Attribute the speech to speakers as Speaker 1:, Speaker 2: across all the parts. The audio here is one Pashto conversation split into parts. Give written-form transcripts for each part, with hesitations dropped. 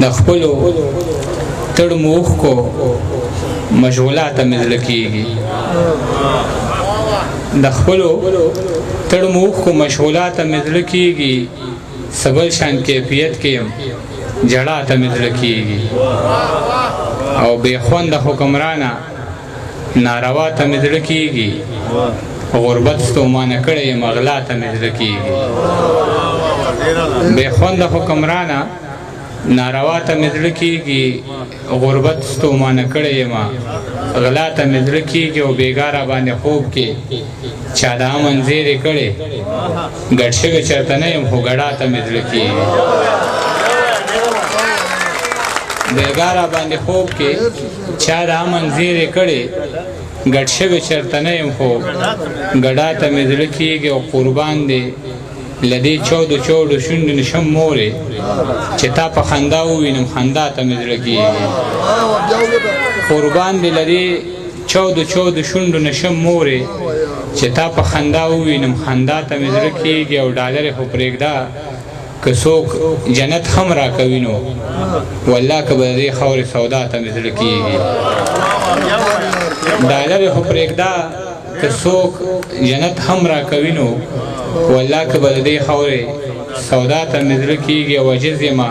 Speaker 1: د خپلو تړمو اوښکو مشغولاته مې زړه کېږي د خپلو تړمو اوښکو مشغولاته مې زړه کېږي څه بل شان کیفیت کې یم جړا ته مې زړه کېږي او بې خونده حکمرانه ناروا ته مې زړه کېږي غربت ستومانه کړی یم غلا ته مې زړه کېږي بې خونده حکمرانه ناروا ته مې زړه کېږي غربت ستومانه کړی یم غلا ته مې زړه کېږي او بېګا را باندې خوب کې چا د امن زیرې کړې ګډ شوی چېرته نه یم خو ګډا ته مې زړه کېږي بېګا را باندې خوب کې چا د امن زیرې کړې ګډ شوی چېرته نه یم خو ګډا ته مې زړه کېږي او قربان دی له دې چودو شونډو نشم مورې چې تا په خندا ووینم خندا ته مې زړه کېږي قربان دی له دې چودو شونډو نشم مورې چې تا په خندا ووینم خندا ته مې زړه کېږي او ډالرې خو پرېږده که څوک جنت هم راکوي نو والله که به د دې خاورې سودا ته مې زړه کېږي ډالرې خو پرېږده که څوک جنت هم راکوي نو والله که به د دې خاورې سودا ته مې زړه کېږي او عجز یمه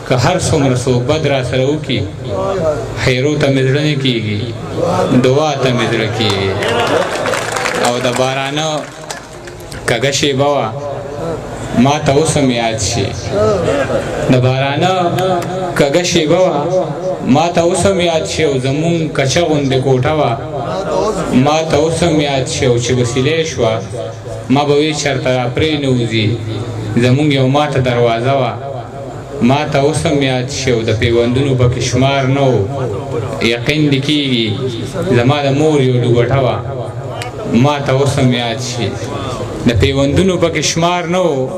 Speaker 1: که هر څومره څوک بد را سره وکړي خیرو ته مې زړه نه کېږي دعا ته مې زړه کېږي او د بارانه کږه شېبه وه ما ته اوس هم یاد شي د بارانه کږه شېبه وه ما ته اوس هم یاد شي او زمونږ کچه غوندې کوټه وه ما ته اوس هم یاد شي او چې وسیلې شوه ما به وی چېرته را پرې نه وځي زمونږ یو ماته دروازه وه ما ته اوس هم یاد شي او د پیوندونو پکې شمار نه و یقین دې کېږي زما د مور یو ډوبټه وه ما ته اوس هم یاد شي د پیوندونو پکې شمار نه و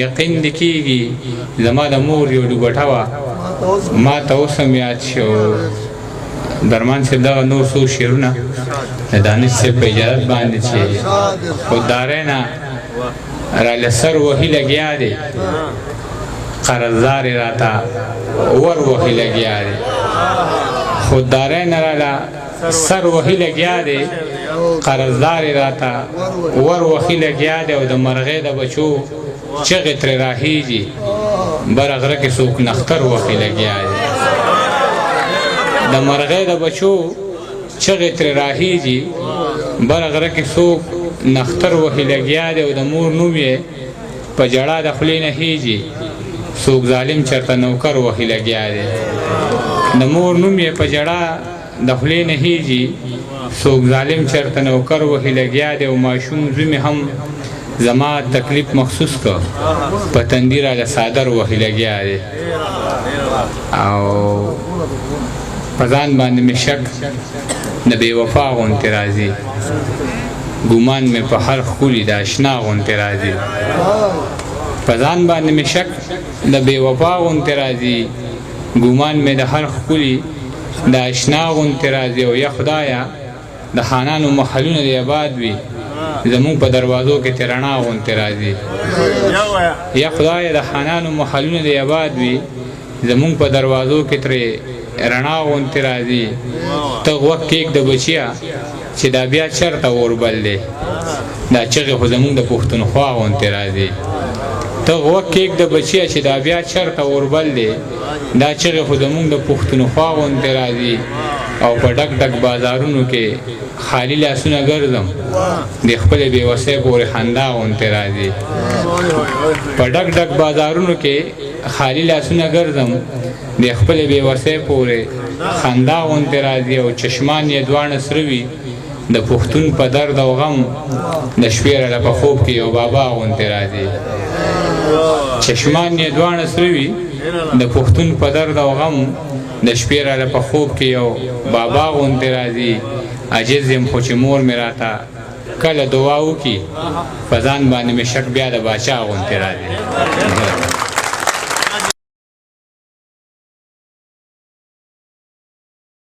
Speaker 1: یقین دې کېږي زما د مور یو ډوبټه وه ما ته اوس هم یاد شي او درمان صاحب دغه نور څو شعرونه د دانش صاحب په اجازت باندې چې خوددارۍ نه راله سر وهي لګیا دی قرضدار یې راته ور وهي لګیا دی خوددارۍ نه راله سر وهي لګیا دی قرضدار یې راته ور وهي لګیا دی او د مرغۍ د بچو چغې ترې راخېږي بره غره کې څوک نختر وهي لګیا دی د مرغۍ د بچو چغې ترې راخېږي بره غره کې څوک نختر وهي لګیا دی او د مور نوم یې په جړا د خولې نه خېږي څوک ظالم چېرته نوکر وهي لګیا دی د مور نوم یې په جړا د خولې نه خېږي څوک ظالم چېرته نوکر وهي لګیا دی او ماشوم زوی مې هم زما تکلیف محسوس که په تندي راله څادر وهي لګیا دی او په ځان باندې مې شک د بې وفا غوندې راځي ګمان مې په هر ښکلي د اشنا غوندې راځي په ځان باندې مې شک د بې وفا غوندې راځي ګمان مې د هر ښکلي د اشنا غوندې راځي او یا خدایه د خانانو محلونه دې آباد وي زمونږ په دروازو کې ترې رڼا غوندې راځي یا خدایه د خانانو محلونه دې آباد وي زمونږ په دروازو کې ترې رڼا غوندې راځي ته غوږ کېږده بچیه چې دا بیا چېرته اور بل دی دا چغې خو زمونږ د پښتونخوا غوندې راځي ته غوږ کېږده بچیه چې دا بیا چېرته اور بل دی دا چغې خو زمونږ د پښتونخوا غوندې راځي او په ډک ډک بازارونو کې خالي لاسونه ګرځم د خپلې بېوسۍ پورې خندا غوندې راځي په ډک ډک بازارونو کې خالي لاسونه ګرځم د خپلې بېوسۍ پورې خندا غوندې راځي او چشمان یې دواړه سره وي د پښتون په درد او غم د شپې راله په خوب کې یو بابا غوندې راځي چشمان یې دواړه سره وي د پښتون په درد او غم د شپې راله په خوب کې یو بابا غوندې راځي عجز یم خو چې مور مې راته کله دعا وکړي په ځان باندې مې شک بیا د باچا غوندې راځي